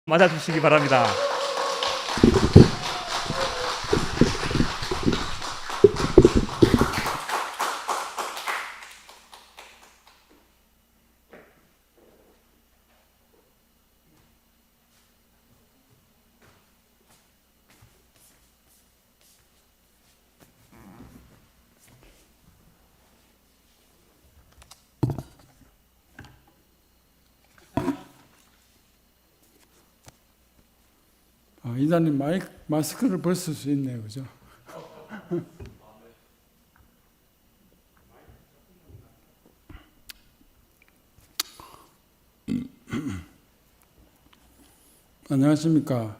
맞아주시기 바랍니다. 이사님 마스크를 벗을 수 있네요, 그죠? 안녕하십니까.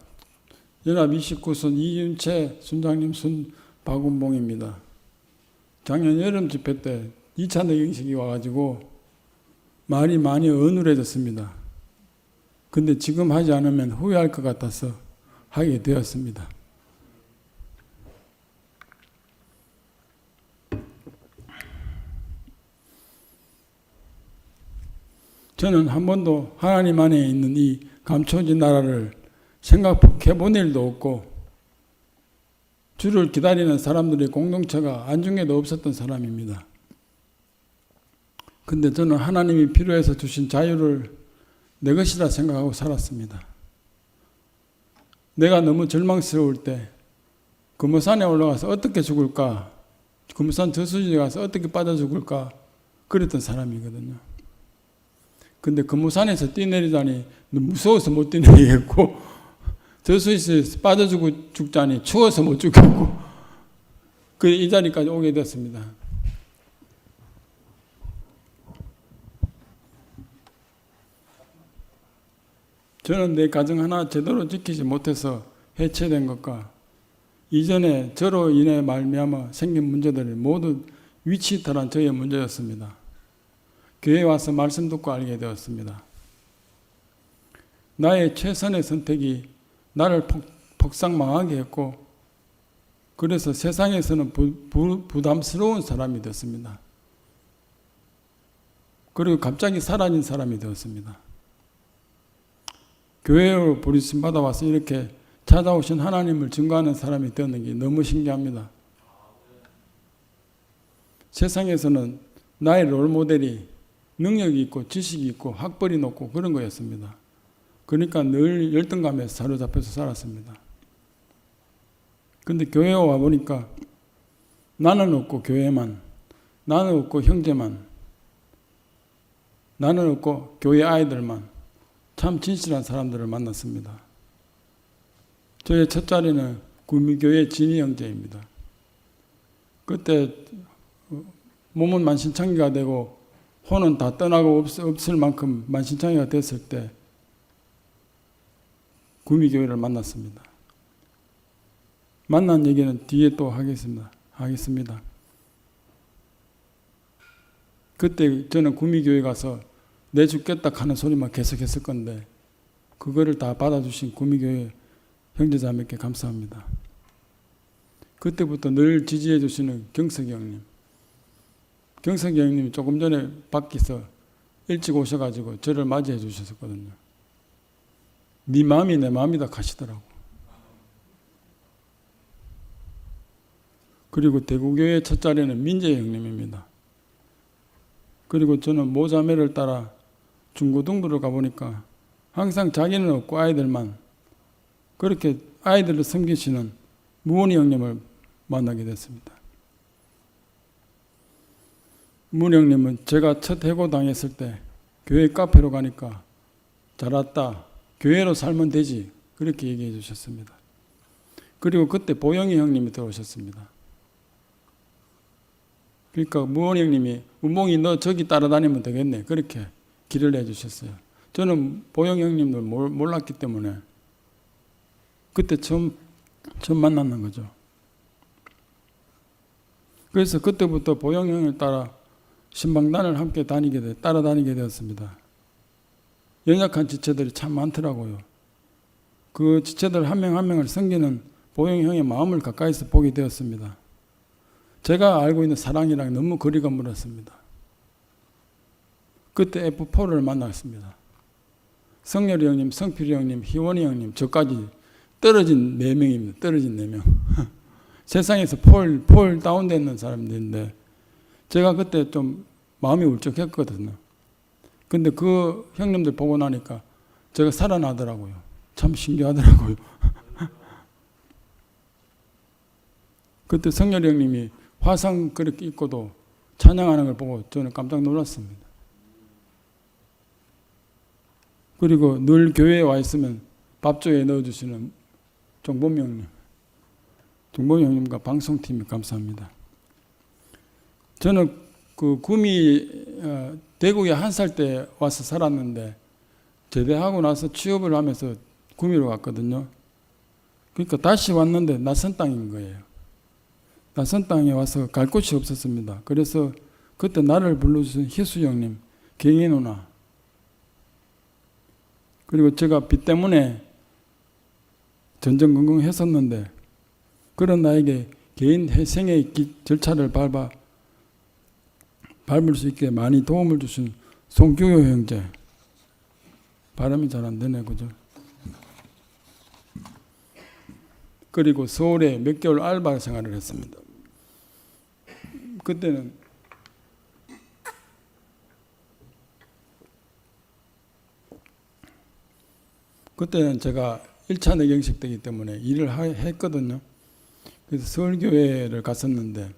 연합 29선 이윤채 순장님 박운봉입니다. 작년 여름 집회 때 2차 뇌경색이 와가지고 말이 많이 어눌해졌습니다. 근데 지금 하지 않으면 후회할 것 같아서 하게 되었습니다. 저는 한 번도 하나님 안에 있는 이 감춰진 나라를 생각해 본 일도 없고 주를 기다리는 사람들의 공동체가 안중에도 없었던 사람입니다. 근데 저는 하나님이 필요해서 주신 자유를 내 것이라 생각하고 살았습니다. 내가 너무 절망스러울 때 금오산에 올라가서 어떻게 죽을까, 금오산 저수지에 가서 어떻게 빠져 죽을까 그랬던 사람이거든요. 근데 금오산에서 뛰내리자니 무서워서 못 뛰내리겠고 저수지에서 빠져 죽자니 추워서 못 죽겠고 그래 이 자리까지 오게 됐습니다. 저는 내 가정 하나 제대로 지키지 못해서 해체된 것과 이전에 저로 인해 말미암아 생긴 문제들이 모두 위치이탈한 저의 문제였습니다. 교회에 와서 말씀 듣고 알게 되었습니다. 나의 최선의 선택이 나를 폭삭 망하게 했고 그래서 세상에서는 부담스러운 사람이 되었습니다. 그리고 갑자기 사라진 사람이 되었습니다. 교회로 부르심 받아와서 이렇게 찾아오신 하나님을 증거하는 사람이 되었는 게 너무 신기합니다. 세상에서는 나의 롤모델이 능력이 있고 지식이 있고 학벌이 높고 그런 거였습니다. 그러니까 늘 열등감에 사로잡혀서 살았습니다. 근데 교회에 와보니까 나는 없고 교회만, 나는 없고 형제만, 나는 없고 교회 아이들만 참 진실한 사람들을 만났습니다. 저의 첫 자리는 구미교회 진희 형제입니다. 그때 몸은 만신창이가 되고 혼은 다 떠나고 없을 만큼 만신창이가 됐을 때 구미교회를 만났습니다. 만난 얘기는 뒤에 또 하겠습니다. 그때 저는 구미교회 가서 내 죽겠다 하는 소리만 계속 했을 건데 그거를 다 받아주신 구미교회 형제자매께 감사합니다. 그때부터 늘 지지해 주시는 경석이 형님. 경석이 형님이 조금 전에 밖에서 일찍 오셔가지고 저를 맞이해 주셨었거든요. 네 마음이 내 마음이다 하시더라고. 그리고 대구교회 첫 자리는 민재 형님입니다. 그리고 저는 모자매를 따라 중고등부를 가보니까 항상 자기는 없고 아이들만 그렇게 아이들을 섬기시는 무원이 형님을 만나게 됐습니다. 무원이 형님은 제가 첫 해고당했을 때 교회 카페로 가니까 잘 왔다. 교회로 살면 되지. 그렇게 얘기해 주셨습니다. 그리고 그때 보영이 형님이 들어오셨습니다. 그러니까 무원이 형님이 운봉이 너 저기 따라다니면 되겠네. 그렇게 길을 내주셨어요. 저는 보영 형님을 몰랐기 때문에 그때 처음 만났는 거죠. 그래서 그때부터 보영 형을 따라 신방단을 함께 따라다니게 되었습니다. 연약한 지체들이 참 많더라고요. 그 지체들 한 명 한 명을 섬기는 보영 형의 마음을 가까이서 보게 되었습니다. 제가 알고 있는 사랑이랑 너무 거리가 멀었습니다. 그때 F4를 만났습니다. 성렬이 형님, 성필이 형님, 희원이 형님, 저까지 떨어진 4명입니다. 떨어진 4명. 세상에서 폴 다운되는 사람들인데 제가 그때 좀 마음이 울적했거든요. 근데 그 형님들 보고 나니까 제가 살아나더라고요. 참 신기하더라고요. 그때 성렬이 형님이 화상 그렇게 입고도 찬양하는 걸 보고 저는 깜짝 놀랐습니다. 그리고 늘 교회에 와 있으면 밥조에 넣어주시는 종범이 형님, 종범이 형님과 방송팀이 감사합니다. 저는 그 구미 대구에 1살 때 와서 살았는데 제대하고 나서 취업을 하면서 구미로 갔거든요. 그러니까 다시 왔는데 낯선 땅인 거예요. 낯선 땅에 와서 갈 곳이 없었습니다. 그래서 그때 나를 불러주신 희수 형님, 경희 누나, 그리고 제가 빚 때문에 전전긍긍했었는데 그런 나에게 개인 생애의 절차를 밟을 수 있게 많이 도움을 주신 송규효 형제, 발음이 잘 안 되네, 그죠? 그리고 서울에 몇 개월 알바 생활을 했습니다. 그때는 제가 1차 내경식 되기 때문에 일을 했거든요. 그래서 서울교회를 갔었는데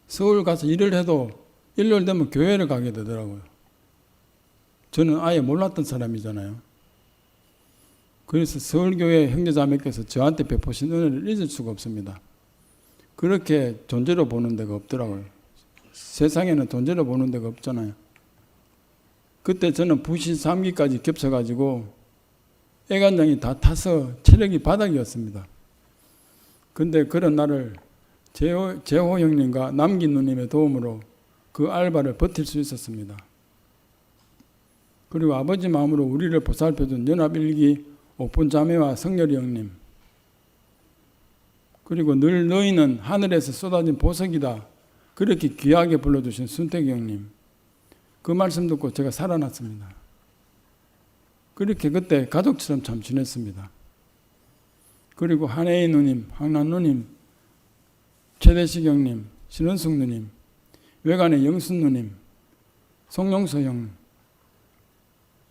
서울 가서 일을 해도 일요일 되면 교회를 가게 되더라고요. 저는 아예 몰랐던 사람이잖아요. 그래서 서울교회 형제자매께서 저한테 베푸신 은혜를 잊을 수가 없습니다. 그렇게 존재로 보는 데가 없더라고요. 세상에는 존재로 보는 데가 없잖아요. 그때 저는 부시 3기까지 겹쳐가지고 애간장이 다 타서 체력이 바닥이었습니다. 근데 그런 날을 재호 형님과 남긴 누님의 도움으로 그 알바를 버틸 수 있었습니다. 그리고 아버지 마음으로 우리를 보살펴준 연합일기 오픈 자매와 성렬이 형님, 그리고 늘 너희는 하늘에서 쏟아진 보석이다 그렇게 귀하게 불러주신 순택이 형님, 그 말씀 듣고 제가 살아났습니다. 그렇게 그때 가족처럼 참 지냈습니다. 그리고 한혜인 누님, 황란 누님, 최대식 형님, 신은숙 누님, 외관의 영순 누님, 송용서 형.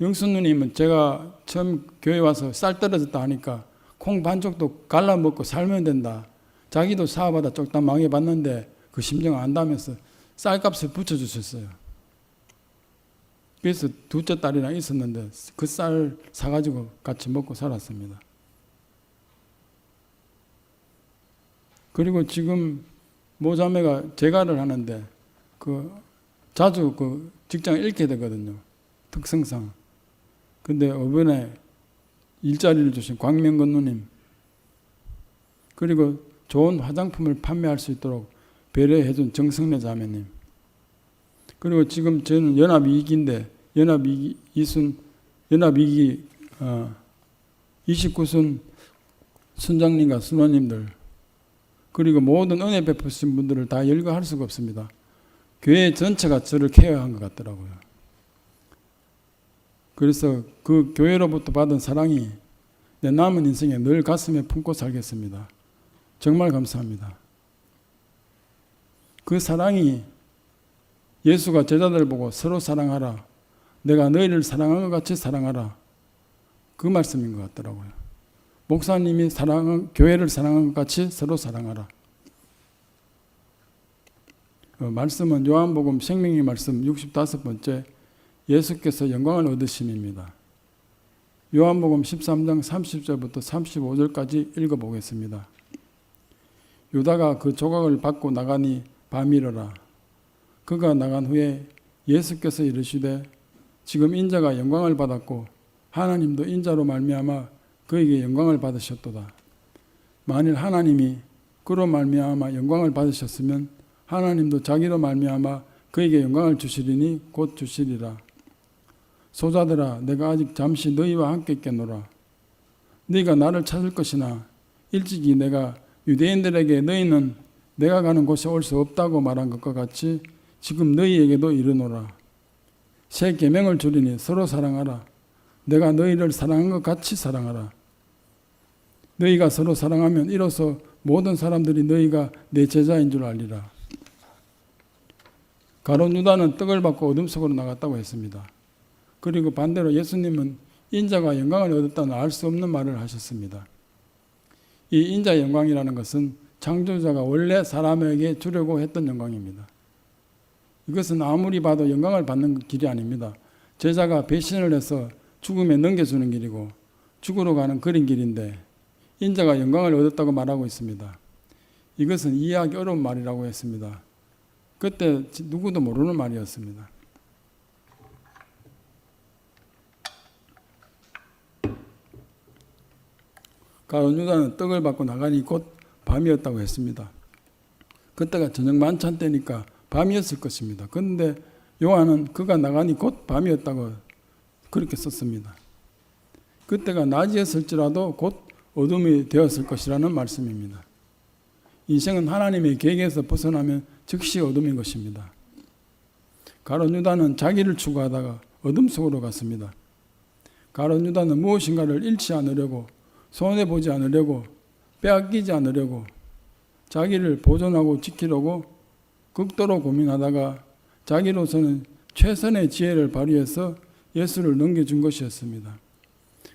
영순 누님은 제가 처음 교회 와서 쌀 떨어졌다 하니까 콩 반쪽도 갈라먹고 살면 된다. 자기도 사업하다 쪽다 망해봤는데 그 심정 안다면서 쌀값을 붙여주셨어요. 그래서 둘째 딸이랑 있었는데 그 쌀 사가지고 같이 먹고 살았습니다. 그리고 지금 모자매가 재가를 하는데 자주 그 직장을 잃게 되거든요. 특성상. 근데 이번에 일자리를 주신 광명건 누님, 그리고 좋은 화장품을 판매할 수 있도록 배려해준 정성래 자매님, 그리고 지금 저는 연합 2기인데 연합 2기 29순 순장님과 순원님들, 그리고 모든 은혜 베푸신 분들을 다 열거할 수가 없습니다. 교회 전체가 저를 케어한 것 같더라고요. 그래서 그 교회로부터 받은 사랑이 내 남은 인생에 늘 가슴에 품고 살겠습니다. 정말 감사합니다. 그 사랑이 예수가 제자들 보고 서로 사랑하라, 내가 너희를 사랑한 것 같이 사랑하라, 그 말씀인 것 같더라고요. 목사님이 교회를 사랑한 것 같이 서로 사랑하라. 말씀은 요한복음 생명의 말씀 65번째 예수께서 영광을 얻으심입니다. 요한복음 13장 30절부터 35절까지 읽어보겠습니다. 유다가 그 조각을 받고 나가니 밤이러라. 그가 나간 후에 예수께서 이르시되 지금 인자가 영광을 받았고 하나님도 인자로 말미암아 그에게 영광을 받으셨도다. 만일 하나님이 그로 말미암아 영광을 받으셨으면 하나님도 자기로 말미암아 그에게 영광을 주시리니 곧 주시리라. 소자들아, 내가 아직 잠시 너희와 함께 있겠노라. 너희가 나를 찾을 것이나 일찍이 내가 유대인들에게 너희는 내가 가는 곳에 올 수 없다고 말한 것과 같이 지금 너희에게도 이르노라. 새 계명을 주리니 서로 사랑하라. 내가 너희를 사랑한 것 같이 사랑하라. 너희가 서로 사랑하면 이로써 모든 사람들이 너희가 내 제자인 줄 알리라. 가룟 유다는 떡을 받고 어둠 속으로 나갔다고 했습니다. 그리고 반대로 예수님은 인자가 영광을 얻었다는 알 수 없는 말을 하셨습니다. 이 인자의 영광이라는 것은 창조자가 원래 사람에게 주려고 했던 영광입니다. 이것은 아무리 봐도 영광을 받는 길이 아닙니다. 제자가 배신을 해서 죽음에 넘겨주는 길이고 죽으러 가는 그린 길인데 인자가 영광을 얻었다고 말하고 있습니다. 이것은 이해하기 어려운 말이라고 했습니다. 그때 누구도 모르는 말이었습니다. 가룟 유다는 떡을 받고 나가니 곧 밤이었다고 했습니다. 그때가 저녁 만찬 때니까 밤이었을 것입니다. 그런데 요한은 그가 나가니 곧 밤이었다고 그렇게 썼습니다. 그때가 낮이었을지라도 곧 어둠이 되었을 것이라는 말씀입니다. 인생은 하나님의 계획에서 벗어나면 즉시 어둠인 것입니다. 가룟 유다는 자기를 추구하다가 어둠 속으로 갔습니다. 가룟 유다는 무엇인가를 잃지 않으려고, 손해보지 않으려고, 빼앗기지 않으려고, 자기를 보존하고 지키려고 극도로 고민하다가 자기로서는 최선의 지혜를 발휘해서 예수를 넘겨준 것이었습니다.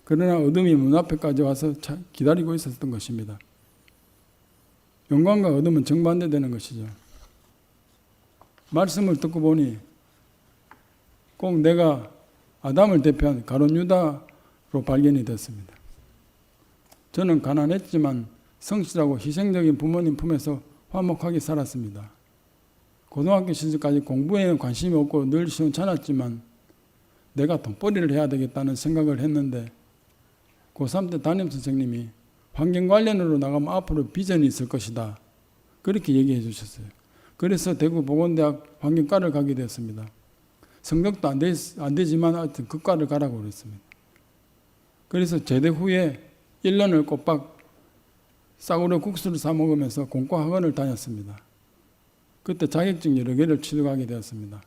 그러나 어둠이 문 앞에까지 와서 기다리고 있었던 것입니다. 영광과 어둠은 정반대되는 것이죠. 말씀을 듣고 보니 꼭 내가 아담을 대표한 가룟 유다로 발견이 됐습니다. 저는 가난했지만 성실하고 희생적인 부모님 품에서 화목하게 살았습니다. 고등학교 시절까지 공부에는 관심이 없고 늘 시원찮았지만 내가 돈벌이를 해야 되겠다는 생각을 했는데 고3 때 담임선생님이 환경 관련으로 나가면 앞으로 비전이 있을 것이다. 그렇게 얘기해 주셨어요. 그래서 대구 보건대학 환경과를 가게 되었습니다. 성적도 안 되지만 하여튼 그 과를 가라고 그랬습니다. 그래서 제대 후에 1년을 꼬박 싸구려 국수를 사 먹으면서 공과 학원을 다녔습니다. 그때 자격증 여러 개를 취득하게 되었습니다.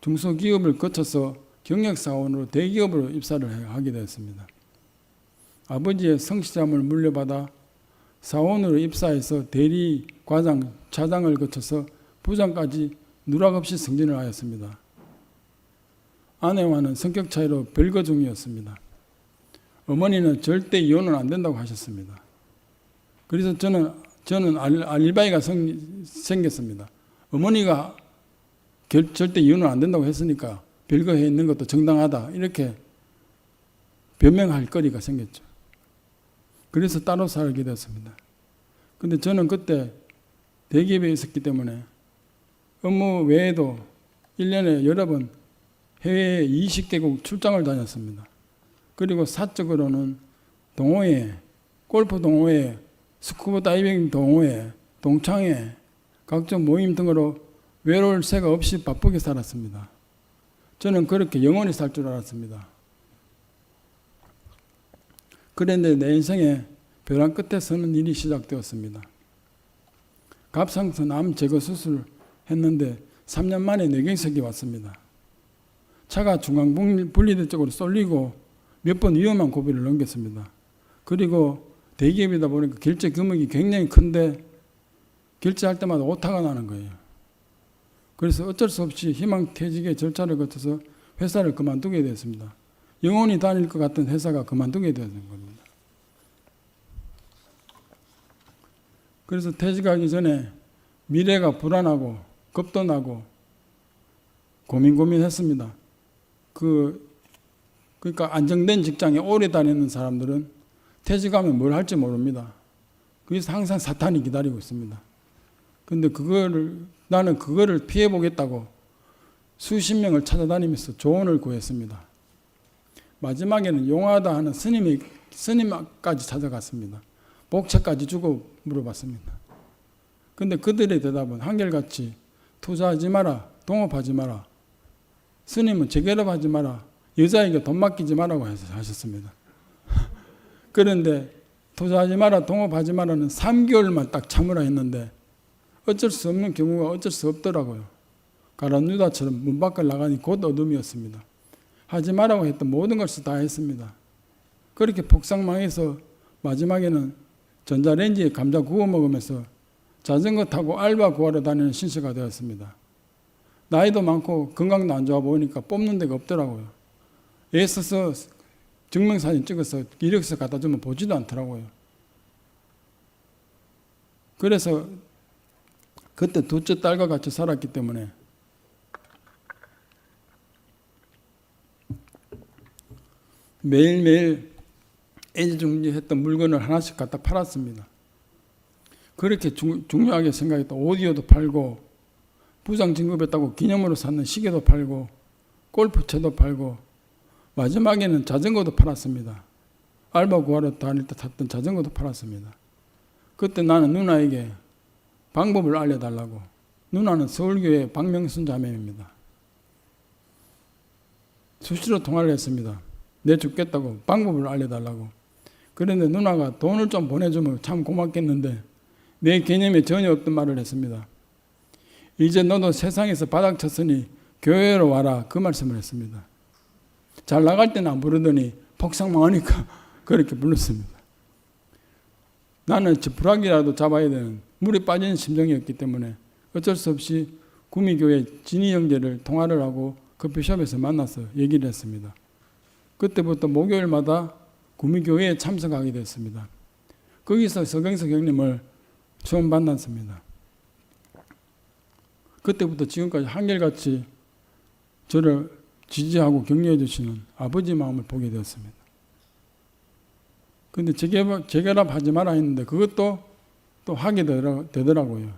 중소기업을 거쳐서 경력사원으로 대기업으로 입사를 하게 되었습니다. 아버지의 성실함을 물려받아 사원으로 입사해서 대리, 과장, 차장을 거쳐서 부장까지 누락없이 승진을 하였습니다. 아내와는 성격 차이로 별거 중이었습니다. 어머니는 절대 이혼은 안 된다고 하셨습니다. 그래서 저는 알리바이가 생겼습니다. 어머니가 절대 이혼은 안 된다고 했으니까 별거 해 있는 것도 정당하다. 이렇게 변명할 거리가 생겼죠. 그래서 따로 살게 되었습니다. 근데 저는 그때 대기업에 있었기 때문에 업무 외에도 1년에 여러 번 해외에 20개국 출장을 다녔습니다. 그리고 사적으로는 동호회, 골프 동호회, 스쿠버 다이빙 동호회, 동창회, 각종 모임 등으로 외로울 새가 없이 바쁘게 살았습니다. 저는 그렇게 영원히 살 줄 알았습니다. 그런데 내 인생에 벼랑 끝에 서는 일이 시작되었습니다. 갑상선 암 제거 수술을 했는데 3년 만에 뇌경색이 왔습니다. 차가 중앙분리대 쪽으로 쏠리고 몇 번 위험한 고비를 넘겼습니다. 그리고 대기업이다 보니까 결제 금액이 굉장히 큰데 결제할 때마다 오타가 나는 거예요. 그래서 어쩔 수 없이 희망퇴직의 절차를 거쳐서 회사를 그만두게 됐습니다. 영원히 다닐 것 같은 회사가 그만두게 되는 겁니다. 그래서 퇴직하기 전에 미래가 불안하고 겁도 나고 고민했습니다. 그러니까 안정된 직장에 오래 다니는 사람들은 퇴직하면 뭘 할지 모릅니다. 그래서 항상 사탄이 기다리고 있습니다. 근데 나는 그거를 피해보겠다고 수십 명을 찾아다니면서 조언을 구했습니다. 마지막에는 용하다 하는 스님까지 찾아갔습니다. 목차까지 주고 물어봤습니다. 근데 그들의 대답은 한결같이 투자하지 마라, 동업하지 마라, 스님은 재결합하지 마라, 여자에게 돈 맡기지 마라고 하셨습니다. 그런데 투자하지 마라, 동업하지 마라는 3개월만 딱 참으라 했는데 어쩔 수 없는 경우가 어쩔 수 없더라고요. 가룟 유다처럼 문 밖을 나가니 곧 어둠이었습니다. 하지 말라고 했던 모든 것을 다 했습니다. 그렇게 폭삭망해서 마지막에는 전자레인지에 감자 구워 먹으면서 자전거 타고 알바 구하러 다니는 신세가 되었습니다. 나이도 많고 건강도 안 좋아 보이니까 뽑는 데가 없더라고요. 애써서 증명사진 찍어서 이력서 갖다 주면 보지도 않더라고요. 그래서 그때 둘째 딸과 같이 살았기 때문에 매일매일 애지중지했던 물건을 하나씩 갖다 팔았습니다. 그렇게 중요하게 생각했던 오디오도 팔고 부장 진급했다고 기념으로 샀는 시계도 팔고 골프채도 팔고 마지막에는 자전거도 팔았습니다. 알바 구하러 다닐 때 탔던 자전거도 팔았습니다. 그때 나는 누나에게 방법을 알려달라고. 누나는 서울교회 박명순 자매입니다. 수시로 통화를 했습니다. 내 죽겠다고 방법을 알려달라고. 그런데 누나가 돈을 좀 보내주면 참 고맙겠는데 내 개념에 전혀 없던 말을 했습니다. 이제 너도 세상에서 바닥 쳤으니 교회로 와라, 그 말씀을 했습니다. 잘 나갈 때는 안 부르더니 폭삭망하니까 그렇게 불렀습니다. 나는 지푸라기라도 잡아야 되는 물에 빠지는 심정이었기 때문에 어쩔 수 없이 구미교회 진희 형제를 통화를 하고 커피숍에서 만나서 얘기를 했습니다. 그때부터 목요일마다 구미교회에 참석하게 됐습니다. 거기서 서경석 형님을 처음 만났습니다. 그때부터 지금까지 한결같이 저를 지지하고 격려해 주시는 아버지 마음을 보게 되었습니다. 그런데 재결합하지 마라 했는데 그것도 또 하게 되더라고요.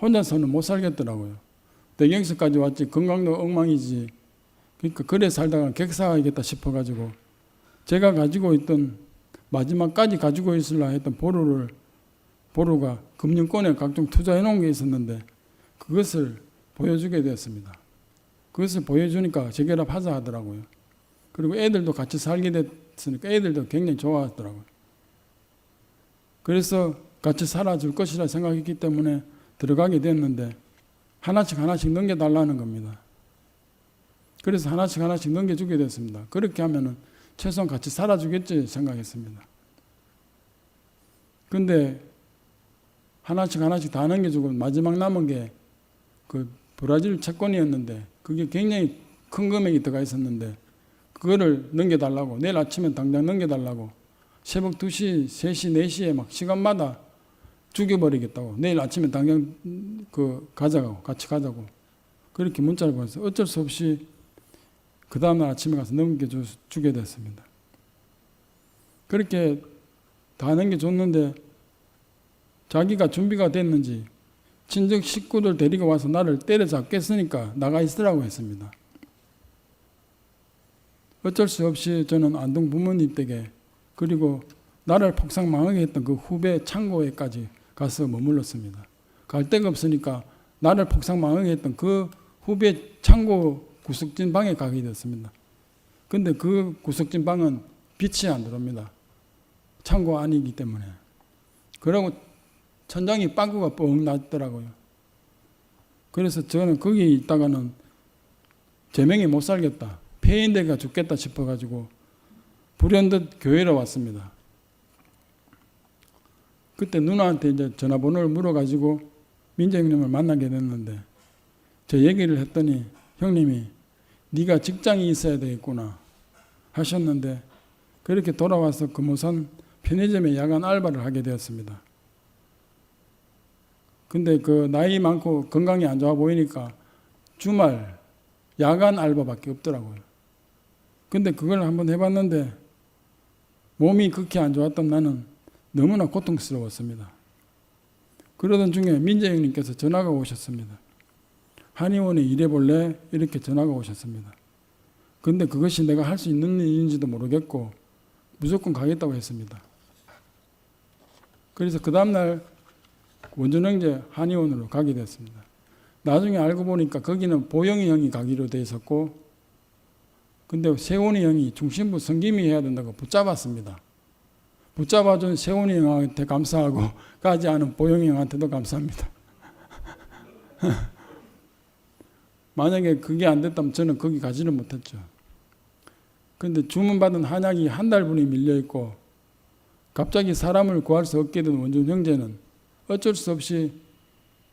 혼자서는 못 살겠더라고요. 대경서까지 왔지 건강도 엉망이지. 그러니까 그래 살다가 객사하겠다 싶어가지고 제가 가지고 있던 마지막까지 가지고 있으려 했던 보루가 금융권에 각종 투자해 놓은 게 있었는데 그것을 보여주게 되었습니다. 그것을 보여주니까 재결합하자 하더라고요. 그리고 애들도 같이 살게 됐으니까 애들도 굉장히 좋아하더라고요. 그래서 같이 살아줄 것이라 생각했기 때문에 들어가게 됐는데 하나씩 넘겨달라는 겁니다. 그래서 하나씩 넘겨주게 됐습니다. 그렇게 하면은 최소한 같이 살아주겠지 생각했습니다. 근데 하나씩 다 넘겨주고 마지막 남은 게 그 브라질 채권이었는데 그게 굉장히 큰 금액이 들어가 있었는데 그거를 넘겨달라고 내일 아침에 당장 넘겨달라고 새벽 2시, 3시, 4시에 막 시간마다 죽여버리겠다고 내일 아침에 당장 같이 가자고 그렇게 문자를 보내서 어쩔 수 없이 그 다음날 아침에 가서 넘겨주게 됐습니다. 그렇게 다 넘겨줬는데 자기가 준비가 됐는지 친정 식구들 데리고 와서 나를 때려잡겠으니까 나가 있으라고 했습니다. 어쩔 수 없이 저는 안동 부모님 댁에 그리고 나를 폭삭망하게 했던 그 후배 창고에까지 가서 머물렀습니다. 갈 데가 없으니까 나를 폭삭망하게 했던 그 후배 창고 구석진 방에 가게 됐습니다. 근데 그 구석진 방은 빛이 안 들어옵니다. 창고 안이기 때문에. 그러고 천장이 빵꾸가 뻥 났더라고요. 그래서 저는 거기 있다가는 제명이 못 살겠다. 폐인대가 죽겠다 싶어가지고 불현듯 교회로 왔습니다. 그때 누나한테 이제 전화번호를 물어가지고 민재 형님을 만나게 됐는데 저 얘기를 했더니 형님이 네가 직장이 있어야 되겠구나 하셨는데 그렇게 돌아와서 금호산 편의점에 야간 알바를 하게 되었습니다. 근데 그 나이 많고 건강이 안 좋아 보이니까 주말 야간 알바밖에 없더라고요. 근데 그걸 한번 해봤는데 몸이 극히 안 좋았던 나는 너무나 고통스러웠습니다. 그러던 중에 민재 형님께서 전화가 오셨습니다. 한의원에 일해볼래? 이렇게 전화가 오셨습니다. 근데 그것이 내가 할 수 있는 일인지도 모르겠고 무조건 가겠다고 했습니다. 그래서 그 다음날 원전형제 한의원으로 가게 됐습니다. 나중에 알고 보니까 거기는 보영이 형이 가기로 돼 있었고 근데 세훈이 형이 중심부 성김이 해야 된다고 붙잡았습니다. 붙잡아준 세훈이 형한테 감사하고 가지 않은 보영이 형한테도 감사합니다. 만약에 그게 안 됐다면 저는 거기 가지를 못했죠. 그런데 주문받은 한약이 한 달분이 밀려있고 갑자기 사람을 구할 수 없게 된 원준 형제는 어쩔 수 없이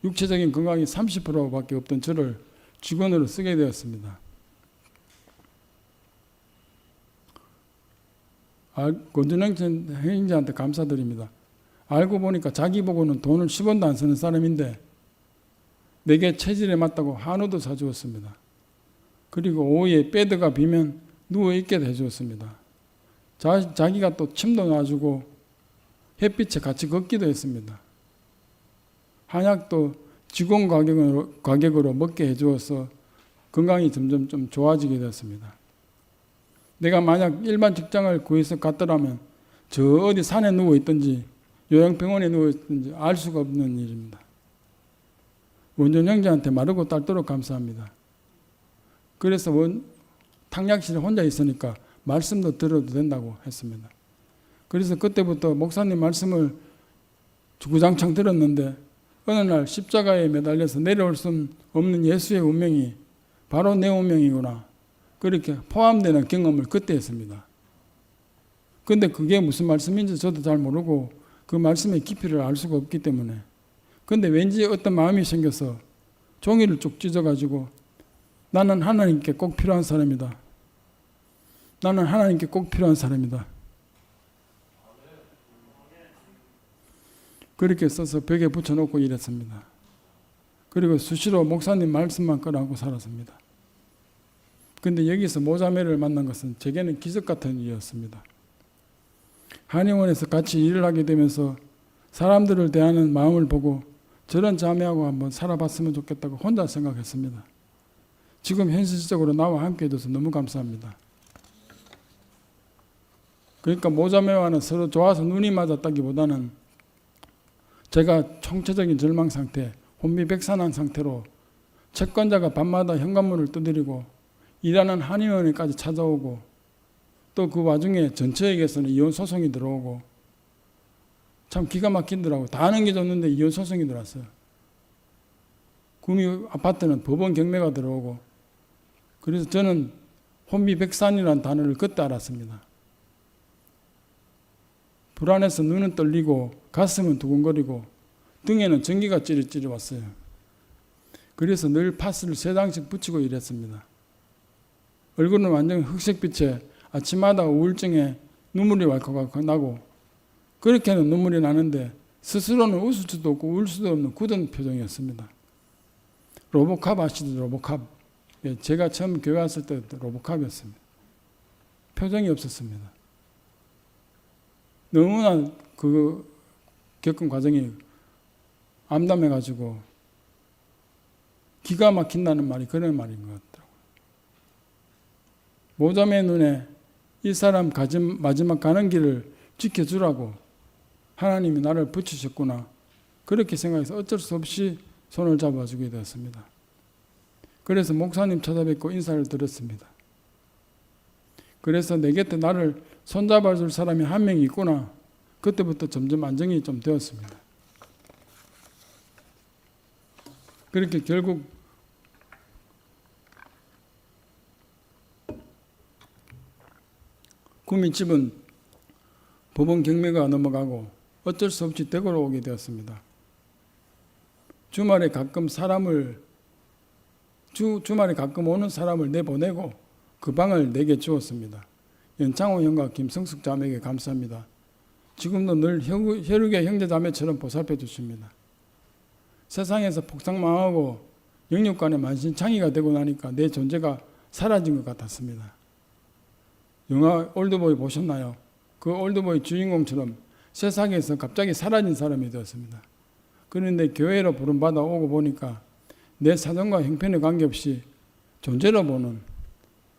육체적인 건강이 30%밖에 없던 저를 직원으로 쓰게 되었습니다. 원준 형제한테 감사드립니다. 알고 보니까 자기 보고는 돈을 10원도 안 쓰는 사람인데 내게 체질에 맞다고 한우도 사주었습니다. 그리고 오후에 베드가 비면 누워있게 해주었습니다. 자기가 또 침도 놔주고 햇빛에 같이 걷기도 했습니다. 한약도 직원 가격으로 먹게 해주어서 건강이 점점 좀 좋아지게 되었습니다. 내가 만약 일반 직장을 구해서 갔더라면 저 어디 산에 누워있든지 요양병원에 누워있든지 알 수가 없는 일입니다. 원준 형제한테 마르고 닳도록 감사합니다. 그래서 탕약실에 혼자 있으니까 말씀도 들어도 된다고 했습니다. 그래서 그때부터 목사님 말씀을 주구장창 들었는데 어느 날 십자가에 매달려서 내려올 수 없는 예수의 운명이 바로 내 운명이구나, 그렇게 포함되는 경험을 그때 했습니다. 그런데 그게 무슨 말씀인지 저도 잘 모르고 그 말씀의 깊이를 알 수가 없기 때문에, 근데 왠지 어떤 마음이 생겨서 종이를 쭉 찢어가지고 나는 하나님께 꼭 필요한 사람이다. 나는 하나님께 꼭 필요한 사람이다. 그렇게 써서 벽에 붙여놓고 일했습니다. 그리고 수시로 목사님 말씀만 꺼내고 살았습니다. 근데 여기서 모자매를 만난 것은 제게는 기적 같은 일이었습니다. 한의원에서 같이 일을 하게 되면서 사람들을 대하는 마음을 보고 저런 자매하고 한번 살아봤으면 좋겠다고 혼자 생각했습니다. 지금 현실적으로 나와 함께 해줘서 너무 감사합니다. 그러니까 모자매와는 서로 좋아서 눈이 맞았다기보다는 제가 총체적인 절망 상태, 혼미백산한 상태로 채권자가 밤마다 현관문을 두드리고 일하는 한의원에까지 찾아오고 또 그 와중에 전처에게서는 이혼 소송이 들어오고 참 기가 막히더라고요. 다 넘겨줬는데 이혼 소송이 들어왔어요. 구미 아파트는 법원 경매가 들어오고, 그래서 저는 혼미백산이라는 단어를 그때 알았습니다. 불안해서 눈은 떨리고 가슴은 두근거리고 등에는 전기가 찌릿찌릿 왔어요. 그래서 늘 파스를 3장씩 붙이고 일했습니다. 얼굴은 완전히 흑색빛에 아침마다 우울증에 눈물이 왈칵왈칵 나고, 그렇게는 눈물이 나는데 스스로는 웃을 수도 없고 울 수도 없는 굳은 표정이었습니다. 로보캅 아시죠? 로보캅. 제가 처음 교회 왔을 때부터 로보캅이었습니다. 표정이 없었습니다. 너무나 그 겪은 과정이 암담해가지고 기가 막힌다는 말이 그런 말인 것 같더라고요. 모자매 눈에 이 사람 마지막 가는 길을 지켜주라고 하나님이 나를 붙이셨구나, 그렇게 생각해서 어쩔 수 없이 손을 잡아주게 되었습니다. 그래서 목사님 찾아뵙고 인사를 드렸습니다. 그래서 내 곁에 나를 손잡아줄 사람이 한 명이 있구나, 그때부터 점점 안정이 좀 되었습니다. 그렇게 결국 구미집은 법원 경매가 넘어가고 어쩔 수 없이 댁으로 오게 되었습니다. 주말에 가끔 오는 사람을 내보내고 그 방을 내게 주었습니다. 연창호 형과 김성숙 자매에게 감사합니다. 지금도 늘 혈육의 형제자매처럼 보살펴 주십니다. 세상에서 폭삭망하고 영육간에 만신창이가 되고 나니까 내 존재가 사라진 것 같았습니다. 영화 올드보이 보셨나요? 그 올드보이 주인공처럼 세상에서 갑자기 사라진 사람이 되었습니다. 그런데 교회로 부름받아 오고 보니까 내 사정과 형편에 관계없이 존재로 보는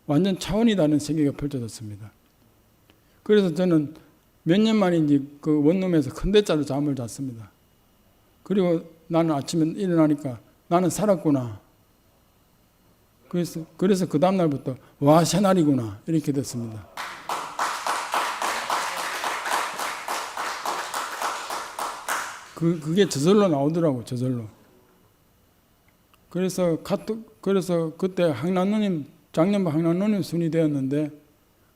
완전 차원이 다른 세계가 펼쳐졌습니다. 그래서 저는 몇 년 만인지 그 원룸에서 큰 대자로 잠을 잤습니다. 그리고 나는 아침에 일어나니까 나는 살았구나. 그래서 그 다음날부터 와, 새날이구나, 이렇게 됐습니다. 그게 저절로 나오더라고, 저절로. 그래서 그때 장년부 항남누님 순이 되었는데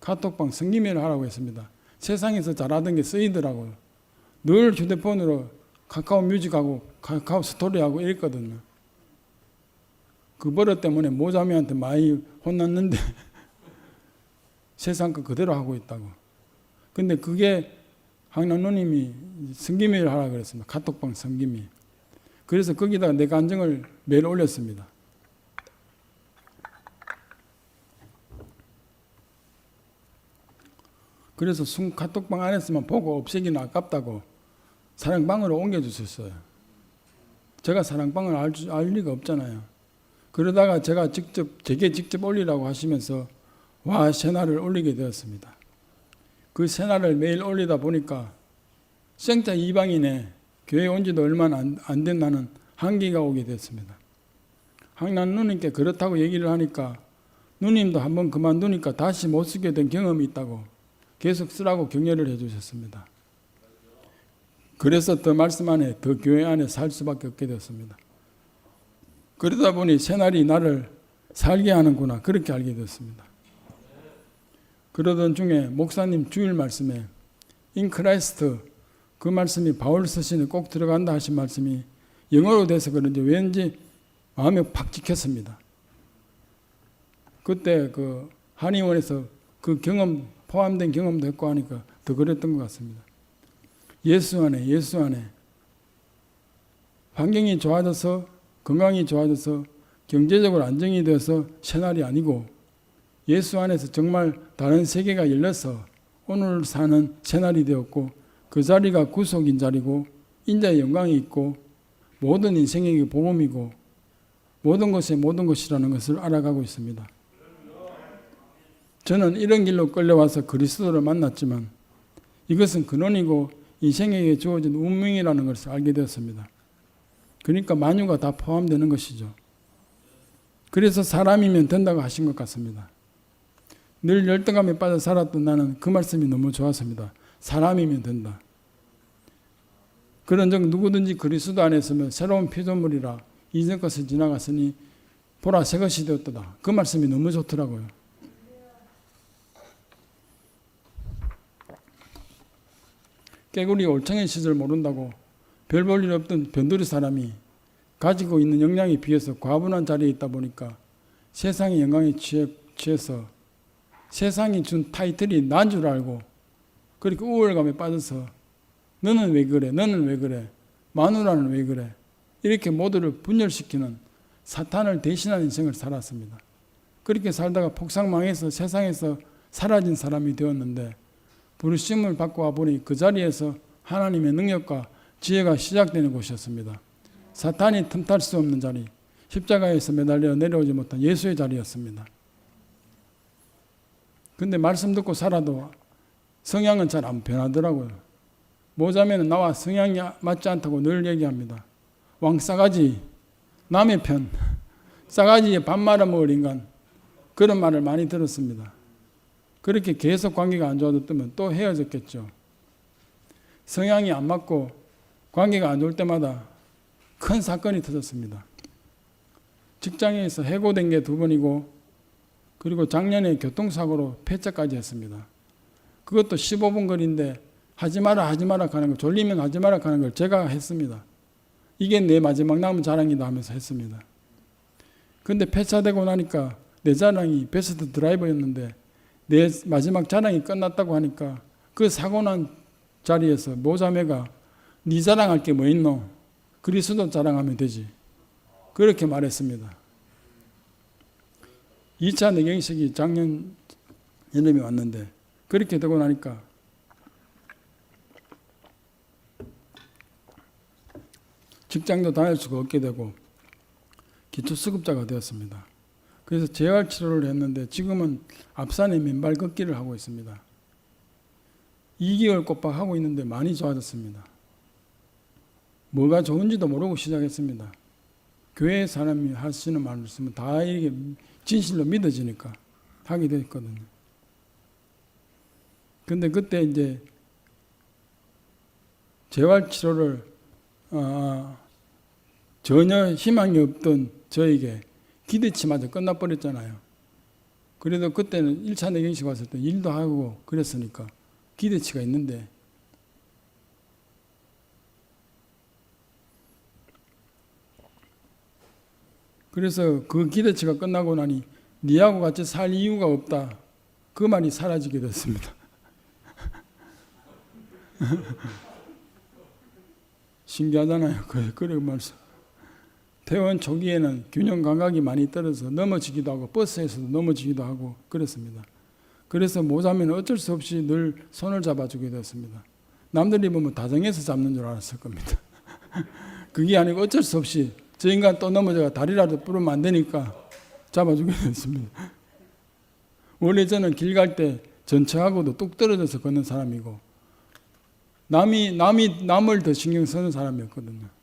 카톡방 성기매를 하라고 했습니다. 세상에서 잘하던 게 쓰이더라고요. 늘 휴대폰으로 카카오 뮤직하고 카카오 스토리하고 이랬거든요. 그 버릇 때문에 모자매한테 많이 혼났는데 세상 거 그대로 하고 있다고. 근데 그게 황남 누님이 성기매를 하라고 그랬습니다. 카톡방 성기매. 그래서 거기다가 내 간증을 매일 올렸습니다. 그래서 카톡방 안에서만 보고 없애기는 아깝다고 사랑방으로 옮겨주셨어요. 제가 사랑방을 알 리가 없잖아요. 그러다가 제게 직접 올리라고 하시면서 와 새날을 올리게 되었습니다. 그 새날을 매일 올리다 보니까 생자 이방인에 교회 온 지도 얼마 안 된 나는 한기가 오게 됐습니다. 황남 누님께 그렇다고 얘기를 하니까 누님도 한번 그만두니까 다시 못 쓰게 된 경험이 있다고 계속 쓰라고 격려를 해주셨습니다. 그래서 더 말씀 안에 더 교회 안에 살 수밖에 없게 되었습니다. 그러다 보니 새날이 나를 살게 하는구나 그렇게 알게 되었습니다. 그러던 중에 목사님 주일 말씀에 In Christ 그 말씀이 바울 서신에 꼭 들어간다 하신 말씀이 영어로 돼서 그런지 왠지 마음에 팍 찍혔습니다. 그때 그 한의원에서 그 경험 포함된 경험도 했고 하니까 더 그랬던 것 같습니다. 예수 안에 환경이 좋아져서 건강이 좋아져서 경제적으로 안정이 되어서 새날이 아니고 예수 안에서 정말 다른 세계가 열려서 오늘 사는 새날이 되었고 그 자리가 구속인 자리고 인자의 영광이 있고 모든 인생에게 복음이고 모든 것의 모든 것이라는 것을 알아가고 있습니다. 저는 이런 길로 끌려와서 그리스도를 만났지만 이것은 근원이고 인생에게 주어진 운명이라는 것을 알게 되었습니다. 그러니까 만유가 다 포함되는 것이죠. 그래서 사람이면 된다고 하신 것 같습니다. 늘 열등감에 빠져 살았던 나는 그 말씀이 너무 좋았습니다. 사람이면 된다. 그런 적 누구든지 그리스도 안에 있으면 새로운 피조물이라 이전 것을 지나갔으니 보라 새 것이 되었도다. 그 말씀이 너무 좋더라고요. 깨구리 올챙이 시절 모른다고 별 볼 일 없던 변두리 사람이 가지고 있는 역량에 비해서 과분한 자리에 있다 보니까 세상의 영광에 취해서 세상이 준 타이틀이 난 줄 알고 그렇게 우월감에 빠져서 너는 왜 그래? 너는 왜 그래? 마누라는 왜 그래? 이렇게 모두를 분열시키는 사탄을 대신하는 인생을 살았습니다. 그렇게 살다가 폭삭망해서 세상에서 사라진 사람이 되었는데 부르심을 받고 와보니 그 자리에서 하나님의 능력과 지혜가 시작되는 곳이었습니다. 사탄이 틈탈 수 없는 자리, 십자가에서 매달려 내려오지 못한 예수의 자리였습니다. 근데 말씀 듣고 살아도 성향은 잘 안 변하더라고요. 모자매는 나와 성향이 맞지 않다고 늘 얘기합니다. 왕 싸가지, 남의 편, 싸가지에 밥 말아먹을 인간, 그런 말을 많이 들었습니다. 그렇게 계속 관계가 안 좋아졌다면 또 헤어졌겠죠. 성향이 안 맞고 관계가 안 좋을 때마다 큰 사건이 터졌습니다. 직장에서 해고된 게 2번이고 그리고 작년에 교통사고로 폐차까지 했습니다. 그것도 15분 거리인데 하지 마라 하는 걸, 졸리면 하지 마라 하는 걸 제가 했습니다. 이게 내 마지막 남은 자랑이다 하면서 했습니다. 근데 폐차되고 나니까 내 자랑이 베스트 드라이버였는데 내 마지막 자랑이 끝났다고 하니까 그 사고 난 자리에서 모자매가 네 자랑할 게 뭐 있노? 그리스도 자랑하면 되지. 그렇게 말했습니다. 2차 뇌경색이 작년 여름에 왔는데 그렇게 되고 나니까 직장도 다닐 수가 없게 되고 기초수급자가 되었습니다. 그래서 재활치료를 했는데 지금은 앞산에 맨발 걷기를 하고 있습니다. 2개월 꼬박 하고 있는데 많이 좋아졌습니다. 뭐가 좋은지도 모르고 시작했습니다. 교회 사람이 하시는 말씀은 다 이게 진실로 믿어지니까 하게 됐거든요. 근데 그때 이제 재활치료를 전혀 희망이 없던 저에게 기대치마저 끝나버렸잖아요. 그래도 그때는 1차 내경식 왔을 때 일도 하고 그랬으니까 기대치가 있는데 그래서 그 기대치가 끝나고 나니 니하고 같이 살 이유가 없다. 그 말이 사라지게 됐습니다. 신기하잖아요. 그래 말씀. 퇴원 초기에는 균형 감각이 많이 떨어져서 넘어지기도 하고 버스에서도 넘어지기도 하고 그랬습니다. 그래서 모자면 어쩔 수 없이 늘 손을 잡아주게 되었습니다. 남들이 보면 다정해서 잡는 줄 알았을 겁니다. 그게 아니고 어쩔 수 없이 저 인간 또 넘어져가 다리라도 부르면 안 되니까 잡아주게 됐습니다. 원래 저는 길 갈 때 전체하고도 뚝 떨어져서 걷는 사람이고 남을 더 신경 쓰는 사람이었거든요.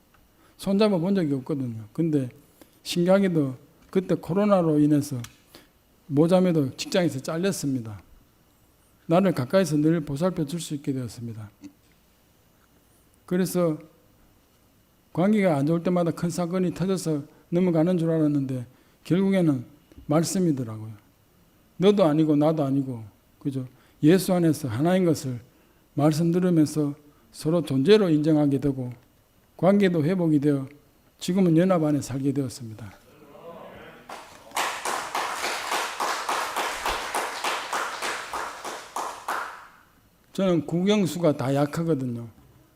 손잡아 본 적이 없거든요. 근데 신기하게도 그때 코로나로 인해서 모자매도 직장에서 잘렸습니다. 나를 가까이서 늘 보살펴 줄 수 있게 되었습니다. 그래서 관계가 안 좋을 때마다 큰 사건이 터져서 넘어가는 줄 알았는데 결국에는 말씀이더라고요. 너도 아니고 나도 아니고 그죠? 예수 안에서 하나인 것을 말씀 들으면서 서로 존재로 인정하게 되고 관계도 회복이 되어 지금은 연합 안에 살게 되었습니다. 저는 국영수가 다 약하거든요.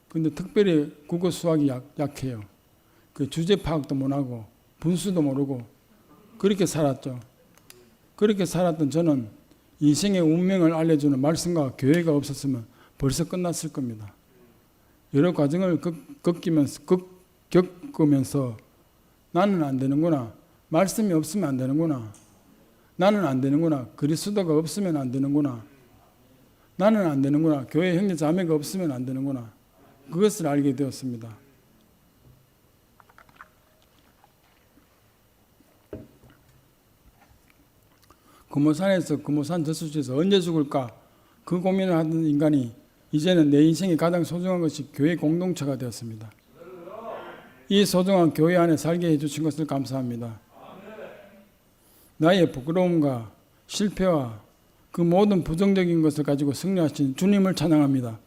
근데 특별히 국어 수학이 약해요. 그 주제 파악도 못하고 분수도 모르고 그렇게 살았죠. 그렇게 살았던 저는 인생의 운명을 알려주는 말씀과 교회가 없었으면 벌써 끝났을 겁니다. 여러 과정을 겪으면서 나는 안 되는구나. 말씀이 없으면 안 되는구나. 나는 안 되는구나. 그리스도가 없으면 안 되는구나. 나는 안 되는구나. 교회 형제 자매가 없으면 안 되는구나. 그것을 알게 되었습니다. 금오산에서 금오산 저수지에서 언제 죽을까 그 고민을 하던 인간이 이제는 내 인생에 가장 소중한 것이 교회 공동체가 되었습니다. 이 소중한 교회 안에 살게 해주신 것을 감사합니다. 나의 부끄러움과 실패와 그 모든 부정적인 것을 가지고 승리하신 주님을 찬양합니다.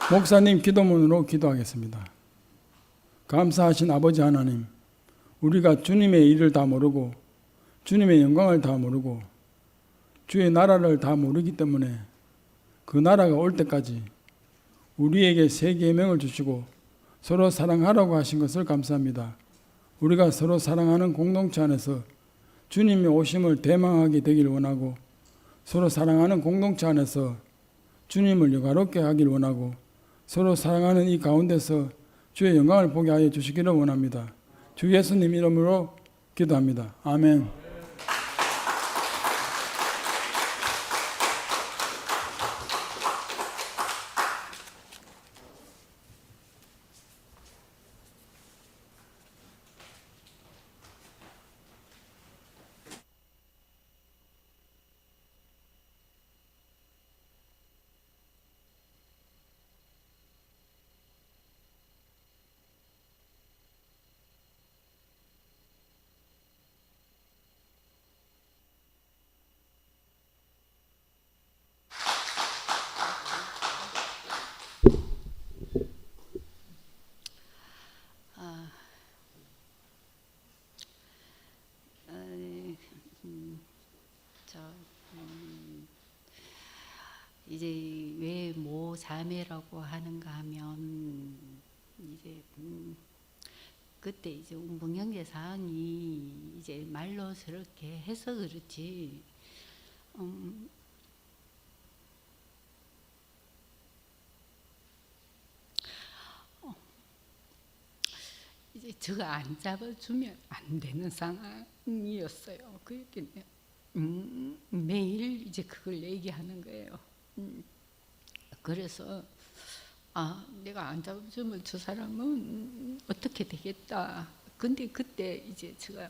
목사님 기도문으로 기도하겠습니다. 감사하신 아버지 하나님, 우리가 주님의 일을 다 모르고 주님의 영광을 다 모르고 주의 나라를 다 모르기 때문에 그 나라가 올 때까지 우리에게 새 계명을 주시고 서로 사랑하라고 하신 것을 감사합니다. 우리가 서로 사랑하는 공동체 안에서 주님의 오심을 대망하게 되길 원하고 서로 사랑하는 공동체 안에서 주님을 영화롭게 하길 원하고 서로 사랑하는 이 가운데서 주의 영광을 보게 하여 주시기를 원합니다. 주 예수님 이름으로 기도합니다. 아멘. 이제 왜 모자매라고 하는가 하면 이제 그때 이제 운봉형제 사항이 이제 말로스럽게 해서 그렇지 이제 저가 안 잡아주면 안 되는 상황이었어요. 그렇게 매일 이제 그걸 얘기하는 거예요. 그래서 내가 안 잡아주면 저 사람은 어떻게 되겠다. 근데 그때 이제 제가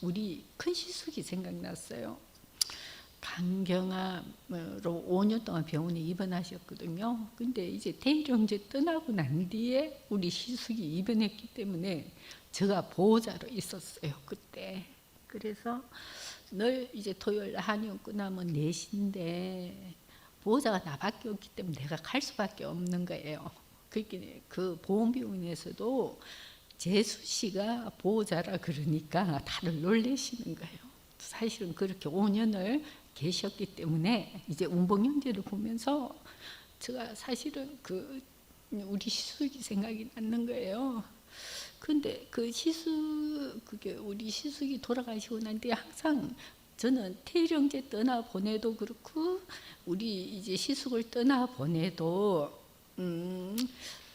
우리 큰 시숙이 생각났어요. 간경암으로 5년 동안 병원에 입원하셨거든요. 근데 이제 대일형제 떠나고 난 뒤에 우리 시숙이 입원했기 때문에 제가 보호자로 있었어요 그때. 그래서 늘 이제 토요일 한의원 끝나면 4시인데 보호자가 나밖에 없기 때문에 내가 갈 수밖에 없는 거예요. 그 보험병원에서도 재수 씨가 보호자라 그러니까 다들 놀라시는 거예요. 사실은 그렇게 5년을 계셨기 때문에 이제 운봉 형제를 보면서 제가 사실은 우리 시숙이 생각이 나는 거예요. 근데 그게 우리 시숙이 돌아가시고 난 뒤에 항상 저는 태일 형제 떠나 보내도 그렇고 우리 이제 시숙을 떠나 보내도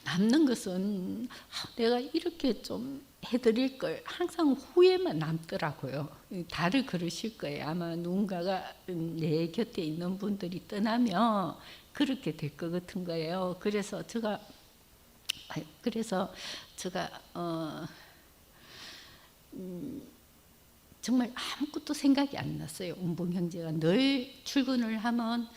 남는 것은 내가 이렇게 좀 해드릴 걸 항상 후회만 남더라고요. 다들 그러실 거예요. 아마 누군가가 내 곁에 있는 분들이 떠나면 그렇게 될 것 같은 거예요. 그래서 제가 정말 아무것도 생각이 안 났어요. 운봉 형제가 늘 출근을 하면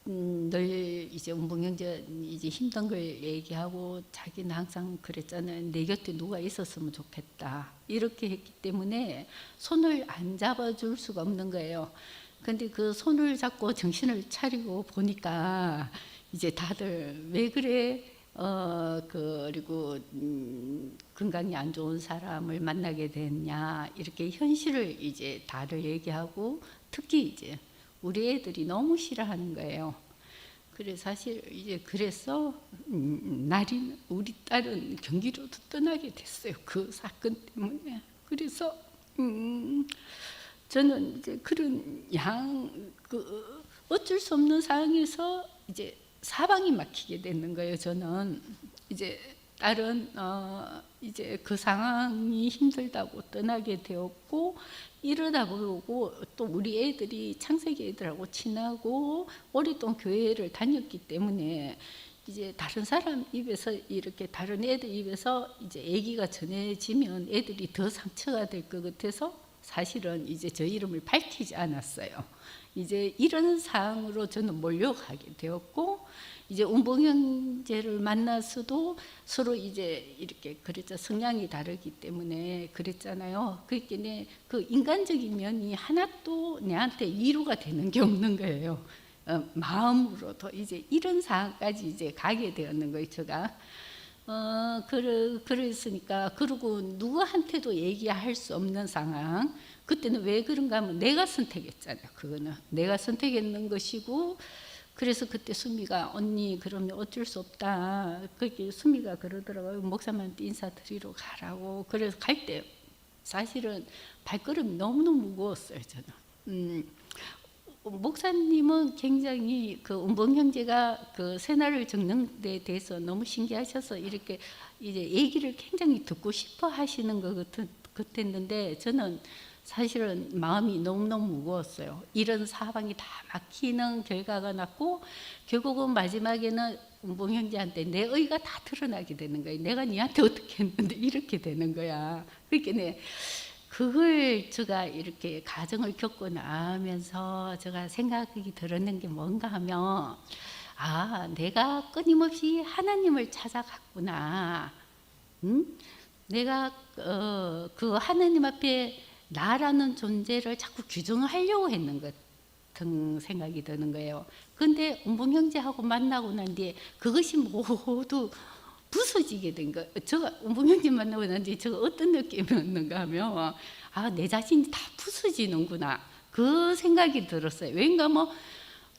늘 이제 운봉 형제 이제 힘든 걸 얘기하고 자기는 항상 그랬잖아요. 내 곁에 누가 있었으면 좋겠다. 이렇게 했기 때문에 손을 안 잡아줄 수가 없는 거예요. 근데 그 손을 잡고 정신을 차리고 보니까 이제 다들 왜 그래? 그리고 건강이 안 좋은 사람을 만나게 됐냐 이렇게 현실을 이제 다들 얘기하고 특히 이제 우리 애들이 너무 싫어하는 거예요. 그래 사실 이제 그래서 우리 딸은 경기도도 떠나게 됐어요. 그 사건 때문에. 그래서 저는 이제 그런 어쩔 수 없는 상황에서 이제 사방이 막히게 되는 거예요. 저는 이제 딸은 이제 그 상황이 힘들다고 떠나게 되었고 이러다 보고 또 우리 애들이 창세기 애들하고 친하고 오랫동안 교회를 다녔기 때문에 이제 다른 사람 입에서 이렇게 다른 애들 입에서 이제 얘기가 전해지면 애들이 더 상처가 될 것 같아서 사실은 이제 저 이름을 밝히지 않았어요. 이제 이런 상황으로 저는 몰려가게 되었고 이제 운봉 형제를 만나서도 서로 이제 이렇게 그랬죠. 성향이 다르기 때문에 그랬잖아요. 그러니까 그 인간적인 면이 하나도 내한테 위로가 되는 게 없는 거예요. 마음으로도 이제 이런 상황까지 이제 가게 되었는 거예요. 제가 그랬으니까 그리고 누구한테도 얘기할 수 없는 상황. 그때는 왜 그런가 하면 내가 선택했잖아요. 그거는 내가 선택했는 것이고 그래서 그때 수미가 언니 그러면 어쩔 수 없다. 그렇게 수미가 그러더라고요. 목사님한테 인사드리러 가라고. 그래서 갈 때 사실은 발걸음이 너무너무 무거웠어요. 저는. 목사님은 굉장히 그 운봉 형제가 그 새날을 적는 데 대해서 너무 신기하셔서 이렇게 이제 얘기를 굉장히 듣고 싶어 하시는 것 같았는데 저는 사실은 마음이 너무너무 무거웠어요. 이런 사방이 다 막히는 결과가 났고 결국은 마지막에는 운봉 형제한테 내 의가 다 드러나게 되는 거예요. 내가 니한테 어떻게 했는데 이렇게 되는 거야. 그러니까 그걸 제가 이렇게 가정을 겪고 나면서 제가 생각이 들었는 게 뭔가 하면 내가 끊임없이 하나님을 찾아갔구나. 내가 그 하나님 앞에 나라는 존재를 자꾸 규정하려고 했는 것 같은 생각이 드는 거예요. 근데 운봉 형제하고 만나고 난 뒤에 그것이 모두 부서지게 된 거. 제가 운봉 형제 만나고 난 뒤에 제가 어떤 느낌이었는가 하면 내 자신이 다 부서지는구나. 그 생각이 들었어요. 왠가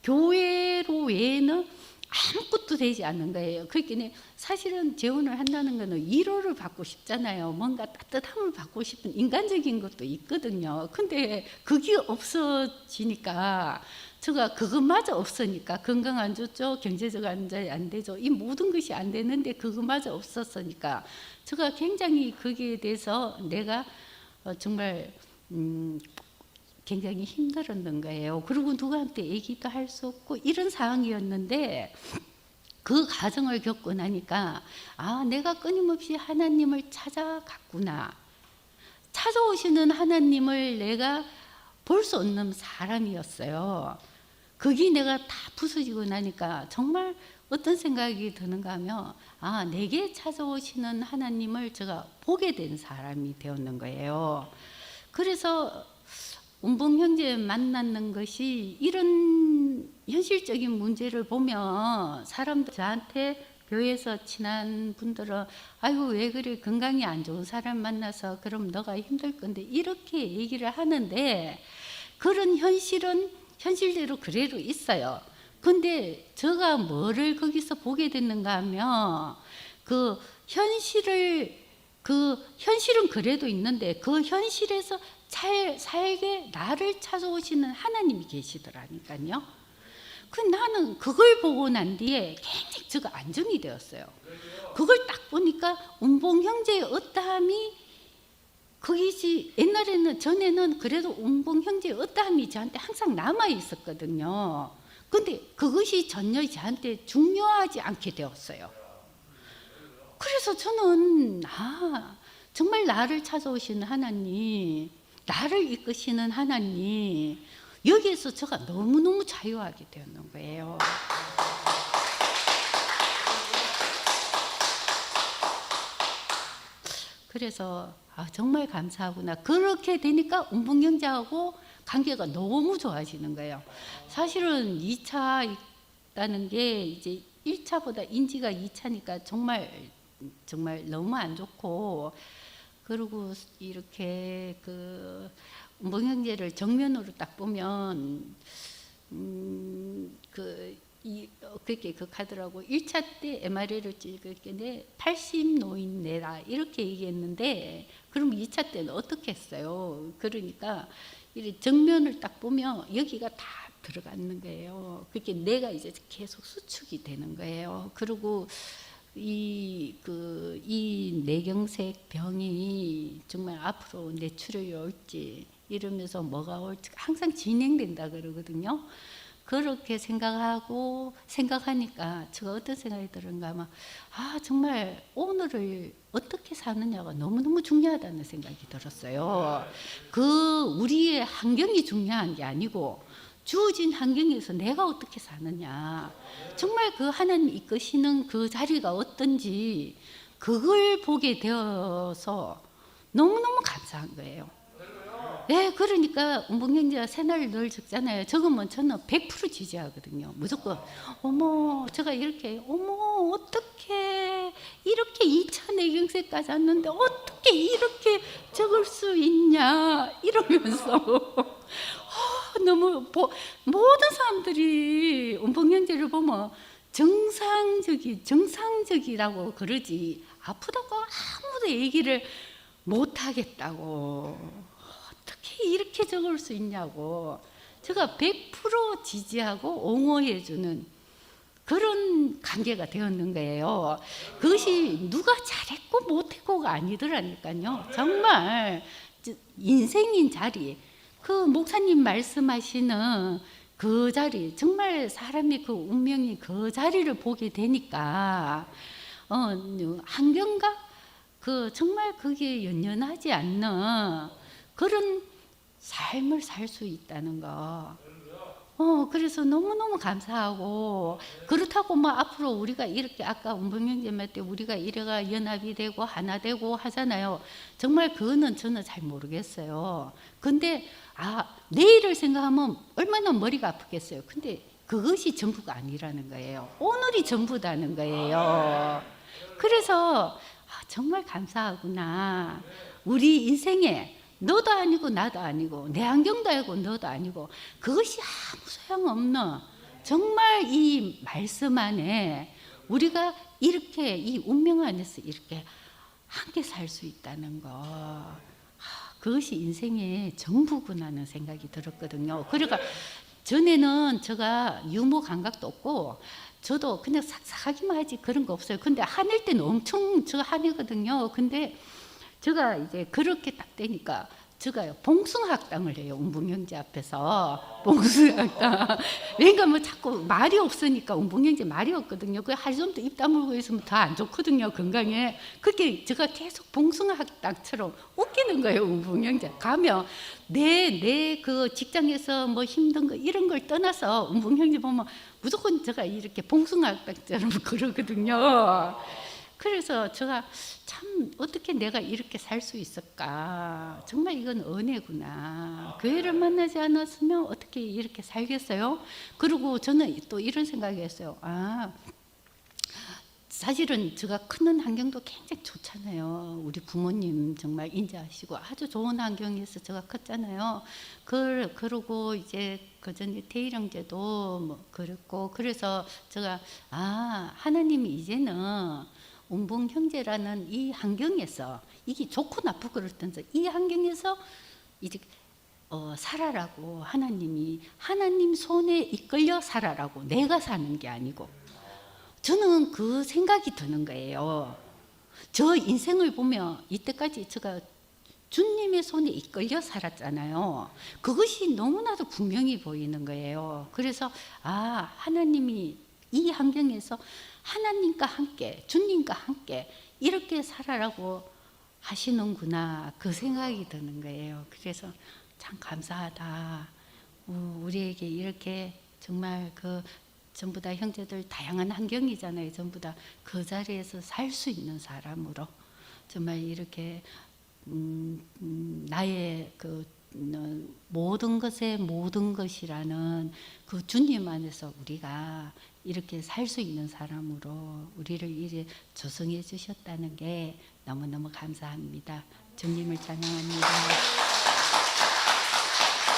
교회로 외에는 아무것도 되지 않는 거예요. 그러니까 사실은 재혼을 한다는 거는 위로를 받고 싶잖아요. 뭔가 따뜻함을 받고 싶은 인간적인 것도 있거든요. 근데 그게 없어지니까 제가 그것마저 없으니까 건강 안 좋죠. 경제적 안정이 안 되죠. 이 모든 것이 안 되는데 그것마저 없었으니까 제가 굉장히 거기에 대해서 내가 정말 굉장히 힘들었는 거예요. 그리고 누구한테 얘기도 할 수 없고 이런 상황이었는데 그 과정을 겪고 나니까 내가 끊임없이 하나님을 찾아갔구나. 찾아오시는 하나님을 내가 볼 수 없는 사람이었어요. 거기 내가 다 부서지고 나니까 정말 어떤 생각이 드는가 하면 내게 찾아오시는 하나님을 제가 보게 된 사람이 되었는 거예요. 그래서 운봉 형제 만나는 것이 이런 현실적인 문제를 보면 사람들 저한테 교회에서 친한 분들은 아이고 왜 그래 건강이 안 좋은 사람 만나서 그럼 너가 힘들 건데 이렇게 얘기를 하는데 그런 현실은 현실대로 그대로 있어요. 근데 제가 뭐를 거기서 보게 됐는가 하면 그 현실은 그래도 있는데 그 현실에서 잘 살게 나를 찾아오시는 하나님이 계시더라니까요. 그 나는 그걸 보고 난 뒤에 굉장히 제가 안정이 되었어요. 그걸 딱 보니까 운봉 형제의 어떠함이 거기지. 옛날에는 전에는 그래도 운봉 형제의 어떠함이 저한테 항상 남아 있었거든요. 근데 그것이 전혀 저한테 중요하지 않게 되었어요. 그래서 저는 정말 나를 찾아오시는 하나님, 나를 이끄시는 하나님, 여기에서 제가 너무너무 자유하게 되었는 거예요. 그래서 정말 감사하구나. 그렇게 되니까 운봉 형제하고 관계가 너무 좋아지는 거예요. 사실은 2차 있다는 게 이제 1차보다 인지가 2차니까 정말 너무 안 좋고, 그리고 이렇게 그 운봉 형제를 정면으로 딱 보면 그렇게 하더라고. 1차 때 MRI를 찍을 때 80 노인 내라 이렇게 얘기했는데, 그럼 2차 때는 어떻게 했어요? 그러니까 이 정면을 딱 보면 여기가 다 들어가는 거예요. 그렇게 내가 이제 계속 수축이 되는 거예요. 그리고 이 뇌경색 병이 정말 앞으로 뇌출혈이 올지 이러면서 뭐가 올지 항상 진행된다 그러거든요. 그렇게 생각하니까 제가 어떤 생각이 들었는가 하면 정말 오늘을 어떻게 사느냐가 너무너무 중요하다는 생각이 들었어요. 우리의 환경이 중요한 게 아니고 주어진 환경에서 내가 어떻게 사느냐, 정말 그 하나님 이끄시는 그 자리가 어떤지 그걸 보게 되어서 너무너무 감사한 거예요. 네, 그러니까 운봉 형제가 새날을 늘 적잖아요. 적으면 저는 100% 지지하거든요. 무조건 제가 이렇게 어떻게 이렇게 2차 뇌경색까지 왔는데 어떻게 이렇게 적을 수 있냐 이러면서 너무 모든 사람들이 운봉 형제를 보면 정상적이라고 그러지 아프다고 아무도 얘기를 못 하겠다고. 어떻게 이렇게 적을 수 있냐고. 제가 100% 지지하고 옹호해주는 그런 관계가 되었는 거예요. 그것이 누가 잘했고 못했고가 아니더라니까요. 정말 인생인 자리, 그 목사님 말씀하시는 그 자리, 정말 사람이 그 운명이 그 자리를 보게 되니까 환경과 정말 그게 연연하지 않는 그런 삶을 살 수 있다는 거. 그래서 너무너무 감사하고, 그렇다고 앞으로 우리가 이렇게 아까 운봉형제말 때 우리가 이래가 연합이 되고 하나 되고 하잖아요. 정말 그거는 저는 잘 모르겠어요. 근데 내일을 생각하면 얼마나 머리가 아프겠어요. 근데 그것이 전부가 아니라는 거예요. 오늘이 전부다는 거예요. 그래서 정말 감사하구나. 우리 인생에 너도 아니고 나도 아니고 내 안경도 아니고 너도 아니고 그것이 아무 소용없는 정말 이 말씀 안에 우리가 이렇게 이 운명 안에서 이렇게 함께 살 수 있다는 거, 그것이 인생의 전부구나 하는 생각이 들었거든요. 그러니까 전에는 제가 유머 감각도 없고 저도 그냥 삭삭하기만 하지 그런 거 없어요. 근데 화낼 때는 엄청 제가 화내거든요. 근데 제가 이제 그렇게 딱 되니까 제가요 봉숭아학당을 해요. 운봉형제 앞에서 봉숭아학당. 왜냐면 뭐 자꾸 말이 없으니까 운봉형제 말이 없거든요. 그 하루 종일 입 다물고 있으면 더 안 좋거든요, 건강에. 그게 제가 계속 봉숭아학당처럼 웃기는 거예요. 운봉형제 가면 내 그 직장에서 뭐 힘든 거 이런 걸 떠나서 운봉형제 보면 무조건 제가 이렇게 봉숭아학당처럼 그러거든요. 그래서 제가 참 어떻게 내가 이렇게 살 수 있을까? 정말 이건 은혜구나. 그 애를 만나지 않았으면 어떻게 이렇게 살겠어요? 그리고 저는 또 이런 생각이 했어요. 사실은 제가 크는 환경도 굉장히 좋잖아요. 우리 부모님 정말 인자하시고 아주 좋은 환경에서 제가 컸잖아요. 그러고 이제 그전에 태일 형제도 뭐 그랬고, 그래서 제가 하나님이 이제는 운봉 형제라는 이 환경에서 이게 좋고 나쁘고 그렇던데 이 환경에서 이제 살아라고 하나님이 하나님 손에 이끌려 살아라고 내가 사는 게 아니고 저는 그 생각이 드는 거예요. 저 인생을 보면 이때까지 제가 주님의 손에 이끌려 살았잖아요. 그것이 너무나도 분명히 보이는 거예요. 그래서 하나님이 이 환경에서 하나님과 함께 주님과 함께 이렇게 살아라고 하시는구나 그 생각이 드는 거예요. 그래서 참 감사하다. 우리에게 이렇게 정말 그 전부 다 형제들 다양한 환경이잖아요. 전부 다 그 자리에서 살 수 있는 사람으로 정말 이렇게 나의 그 모든 것의 모든 것이라는 그 주님 안에서 우리가 이렇게 살 수 있는 사람으로 우리를 이제 조성해 주셨다는 게 너무너무 감사합니다. 주님을 찬양합니다.